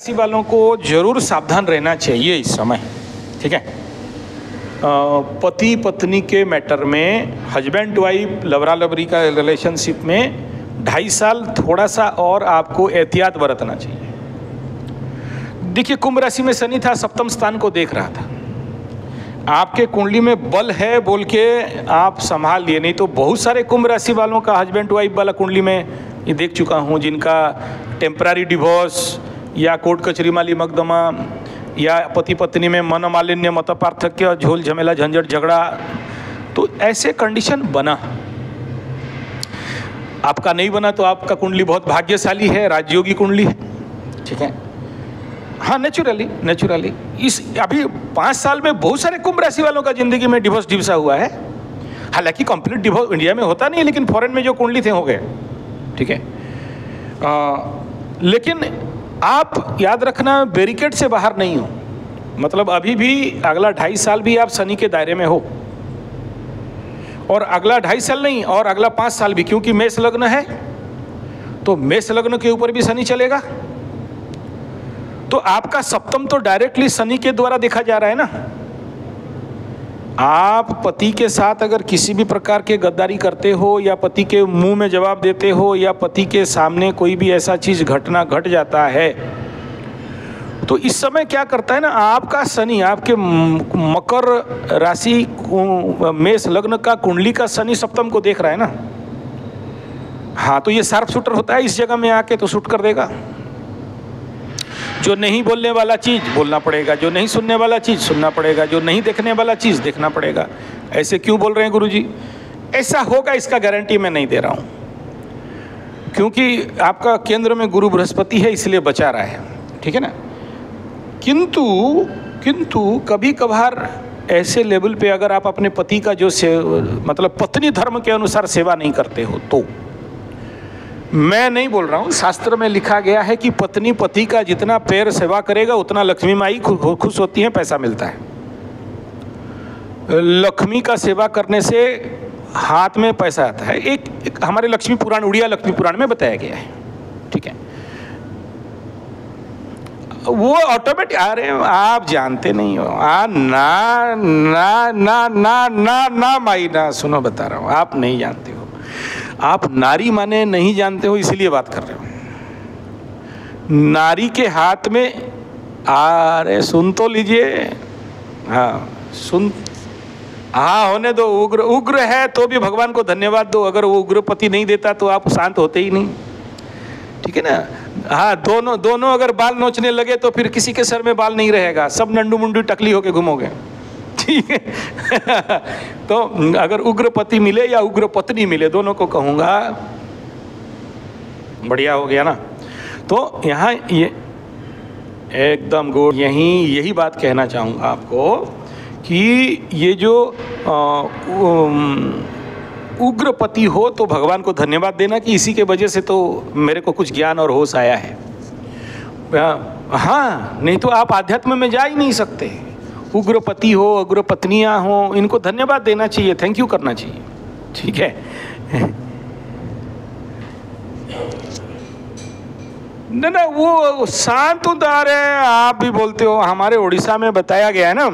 राशि वालों को जरूर सावधान रहना चाहिए इस समय, ठीक है। पति पत्नी के मैटर में, हस्बैंड वाइफ लवरा लवरी का रिलेशनशिप में 2.5 साल थोड़ा सा और आपको एहतियात बरतना चाहिए। देखिए, कुंभ राशि में शनि था, सप्तम स्थान को देख रहा था। आपके कुंडली में बल है बोल के आप संभाल लिए, नहीं तो बहुत सारे कुंभ राशि वालों का हस्बैंड वाइफ वाला कुंडली में ये देख चुका हूँ, जिनका टेम्पररी डिवोर्स या कोर्ट कचहरी माली मुकदमा या पति पत्नी में मनोमालिन्य, मत पार्थक्य, झोल झमेला, झंझट, झगड़ा, तो ऐसे कंडीशन बना। आपका नहीं बना तो आपका कुंडली बहुत भाग्यशाली है, राजयोगी कुंडली है, ठीक है। हाँ, नेचुरली इस अभी 5 साल में बहुत सारे कुंभ राशि वालों का जिंदगी में डिवोर्स डिवसा हुआ है। हालांकि कंप्लीट डिवोर्स इंडिया में होता नहीं है, लेकिन फॉरेन में जो कुंडली थे हो गए, ठीक है। लेकिन आप याद रखना, बैरिकेड से बाहर नहीं हो, मतलब अभी भी अगला 2.5 साल भी आप शनि के दायरे में हो, और अगला 2.5 साल नहीं, और अगला 5 साल भी, क्योंकि मेष लग्न है, तो मेष लग्न के ऊपर भी शनि चलेगा। तो आपका सप्तम तो डायरेक्टली शनि के द्वारा देखा जा रहा है ना। आप पति के साथ अगर किसी भी प्रकार के गद्दारी करते हो, या पति के मुंह में जवाब देते हो, या पति के सामने कोई भी ऐसा चीज घटना घट जाता है, तो इस समय क्या करता है ना, आपका शनि आपके मकर राशि मेष लग्न का कुंडली का शनि सप्तम को देख रहा है ना। हाँ, तो ये शार्प शूटर होता है, इस जगह में आके तो शूट कर देगा। जो नहीं बोलने वाला चीज बोलना पड़ेगा, जो नहीं सुनने वाला चीज सुनना पड़ेगा, जो नहीं देखने वाला चीज देखना पड़ेगा। ऐसे क्यों बोल रहे हैं गुरुजी? ऐसा होगा इसका गारंटी मैं नहीं दे रहा हूं, क्योंकि आपका केंद्र में गुरु बृहस्पति है, इसलिए बचा रहा है, ठीक है ना। किंतु कभी कभार ऐसे लेवल पे अगर आप अपने पति का जो मतलब पत्नी धर्म के अनुसार सेवा नहीं करते हो, तो मैं नहीं बोल रहा हूँ, शास्त्र में लिखा गया है कि पत्नी पति का जितना पैर सेवा करेगा उतना लक्ष्मी माई खुश होती है, पैसा मिलता है। लक्ष्मी का सेवा करने से हाथ में पैसा आता है। एक हमारे लक्ष्मी पुराण, उड़िया लक्ष्मी पुराण में बताया गया है, ठीक है। वो ऑटोमेटिक, अरे आप जानते नहीं हो, ना ना ना ना ना ना माई ना, सुनो बता रहा हूँ, आप नहीं जानते हो। आप नारी माने नहीं जानते हो, इसलिए बात कर रहे हो। नारी के हाथ में, अरे सुन तो लीजिए, हाँ सुन, हाँ होने दो। उग्र है तो भी भगवान को धन्यवाद दो, अगर वो उग्र पति नहीं देता तो आप शांत होते ही नहीं, ठीक है ना। हाँ, दोनों अगर बाल नोचने लगे तो फिर किसी के सर में बाल नहीं रहेगा, सब नंडू मुंडू टकली होके घूमोगे, ठीक है। तो अगर उग्र पति मिले या उग्र पत्नी मिले, दोनों को कहूंगा बढ़िया हो गया ना। तो यहाँ ये एकदम गुड, यही बात कहना चाहूँगा आपको कि ये जो उग्र पति हो तो भगवान को धन्यवाद देना कि इसी के वजह से तो मेरे को कुछ ज्ञान और होश आया है। हाँ, नहीं तो आप आध्यात्म में जा ही नहीं सकते। उग्र पति हो, उग्र पत्नियां हो, इनको धन्यवाद देना चाहिए, थैंक यू करना चाहिए, ठीक है। ना वो शांत उदार है, आप भी बोलते हो। हमारे उड़ीसा में बताया गया है ना,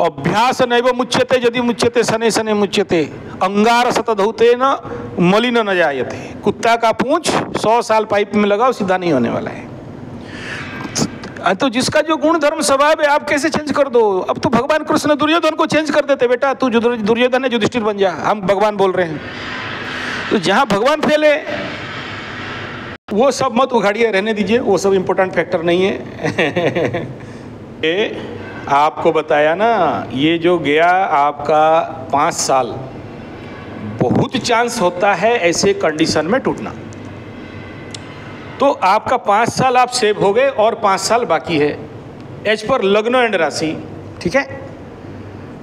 अभ्यास नैव मुच्यते यदि मुच्यते शनै शनै मुच्यते, अंगार सतधौते न मलिन न जायते। कुत्ता का पूंछ 100 साल पाइप में लगाओ, सीधा नहीं होने वाला है। तो जिसका जो गुण धर्म स्वभाव है, आप कैसे चेंज कर दो? अब तो भगवान कृष्ण दुर्योधन को चेंज कर देते, बेटा तू दुर्योधन है, युधिष्ठिर बन जा, हम भगवान बोल रहे हैं। तो जहां भगवान फैले वो सब मत उघाड़िए, रहने दीजिए, वो सब इंपॉर्टेंट फैक्टर नहीं है। आपको बताया ना, ये जो गया आपका 5 साल, बहुत चांस होता है ऐसे कंडीशन में टूटना। तो आपका 5 साल आप सेव हो गए और 5 साल बाकी है एज पर लग्न एंड राशि, ठीक है।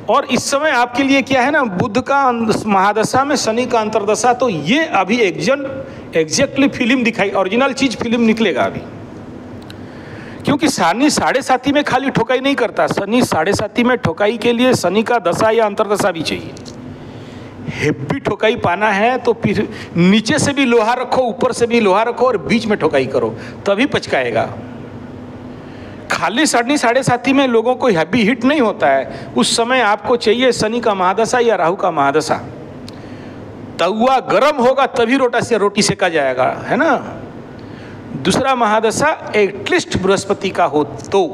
और इस समय आपके लिए क्या है ना, बुध का महादशा में शनि का अंतरदशा, तो ये अभी एग्जैक्टली फिल्म दिखाई, ओरिजिनल चीज फिल्म निकलेगा अभी। क्योंकि शनि 7.5 में खाली ठोकाई नहीं करता, शनि 7.5 में ठोकाई के लिए शनि का दशा या अंतरदशा भी चाहिए। हेवी ठोकाई पाना है तो फिर नीचे से भी लोहा रखो, ऊपर से भी लोहा रखो और बीच में ठोकाई करो, तभी पचकाएगा। खाली साढ़े साथी में लोगों को हैवी हिट नहीं होता है। उस समय आपको चाहिए शनि का महादशा या राहु का महादशा। तवा गर्म होगा तभी रोटी सेका जाएगा, है ना। दूसरा महादशा एटलीस्ट बृहस्पति का हो तो।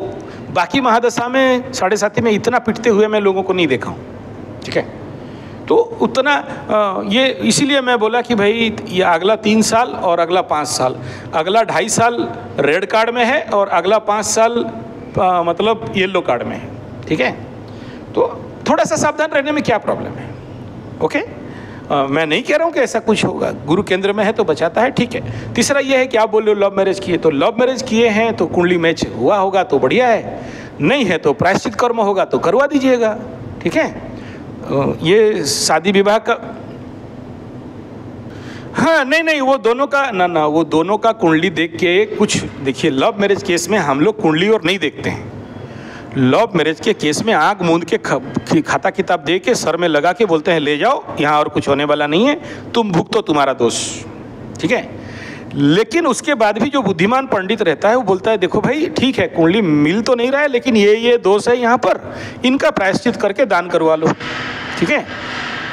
बाकी महादशा में साढ़े साथी में इतना पिटते हुए मैं लोगों को नहीं देखा हूँ, ठीक है। तो उतना ये इसीलिए मैं बोला कि भाई ये अगला 3 साल और अगला 5 साल, अगला 2.5 साल रेड कार्ड में है और अगला 5 साल मतलब येलो कार्ड में है, ठीक है। तो थोड़ा सा सावधान रहने में क्या प्रॉब्लम है, ओके। मैं नहीं कह रहा हूँ कि ऐसा कुछ होगा, गुरु केंद्र में है तो बचाता है, ठीक है। तीसरा ये है कि आप बोल रहे हो लव मैरिज किए, तो लव मैरिज किए हैं तो कुंडली मैच हुआ होगा तो बढ़िया है, नहीं है तो प्रायश्चित कर्म होगा तो करवा दीजिएगा, ठीक है। ये शादी विवाह का, हाँ नहीं वो दोनों का ना वो दोनों का कुंडली देख के कुछ देखिए। लव मैरिज केस में हम लोग कुंडली और नहीं देखते हैं। लव मैरिज के केस में आंख मूंद के खाता किताब दे के सर में लगा के बोलते हैं ले जाओ, यहाँ और कुछ होने वाला नहीं है, तुम भुगतो तुम्हारा दोष, ठीक है। लेकिन उसके बाद भी जो बुद्धिमान पंडित रहता है वो बोलता है देखो भाई ठीक है, कुंडली मिल तो नहीं रहा है लेकिन ये दोष है यहाँ पर, इनका प्रायश्चित करके दान करवा लो, ठीक है।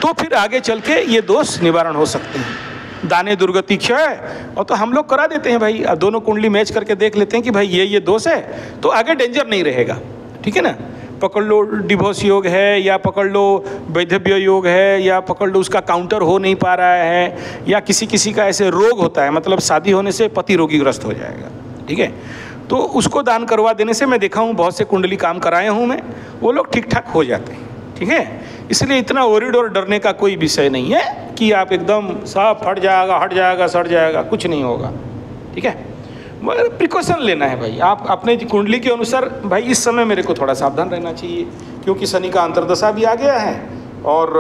तो फिर आगे चल के ये दोष निवारण हो सकते हैं। दाने दुर्गति क्षय, और तो हम लोग करा देते हैं भाई, अब दोनों कुंडली मैच करके देख लेते हैं कि भाई ये दोष है तो आगे डेंजर नहीं रहेगा, ठीक है ना। पकड़ लो डिवोर्स योग है, या पकड़ लो वैधव्य योग है, या पकड़ लो उसका काउंटर हो नहीं पा रहा है, या किसी का ऐसे रोग होता है, मतलब शादी होने से पति रोगीग्रस्त हो जाएगा, ठीक है। तो उसको दान करवा देने से मैं देखा हूँ बहुत से कुंडली काम कराए हूँ मैं, वो लोग ठीक ठाक हो जाते हैं, ठीक है। इसलिए इतना वरीड और डरने का कोई विषय नहीं है कि आप एकदम सब फट जाएगा, हट जाएगा, सड़ जाएगा, कुछ नहीं होगा, ठीक है। मगर प्रिकॉशन लेना है भाई, आप अपने कुंडली के अनुसार भाई इस समय मेरे को थोड़ा सावधान रहना चाहिए, क्योंकि शनि का अंतर्दशा भी आ गया है और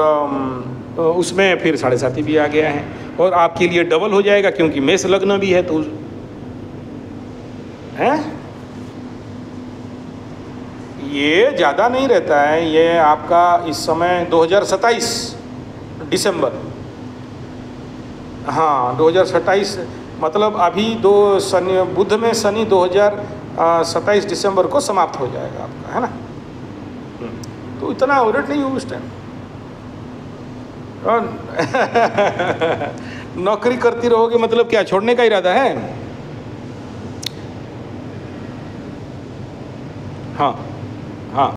उसमें फिर साढ़े साथी भी आ गया है, और आपके लिए डबल हो जाएगा क्योंकि मेष लग्न भी है, तो है ये ज़्यादा नहीं रहता है। ये आपका इस समय 2027 दिसंबर, हाँ 2027, मतलब अभी शनि बुध में शनि 2027 दिसंबर को समाप्त हो जाएगा आपका, है ना। तो इतना ओवरेट नहीं हो उस टाइम। नौकरी करती रहोगे मतलब क्या छोड़ने का इरादा है? हाँ हाँ।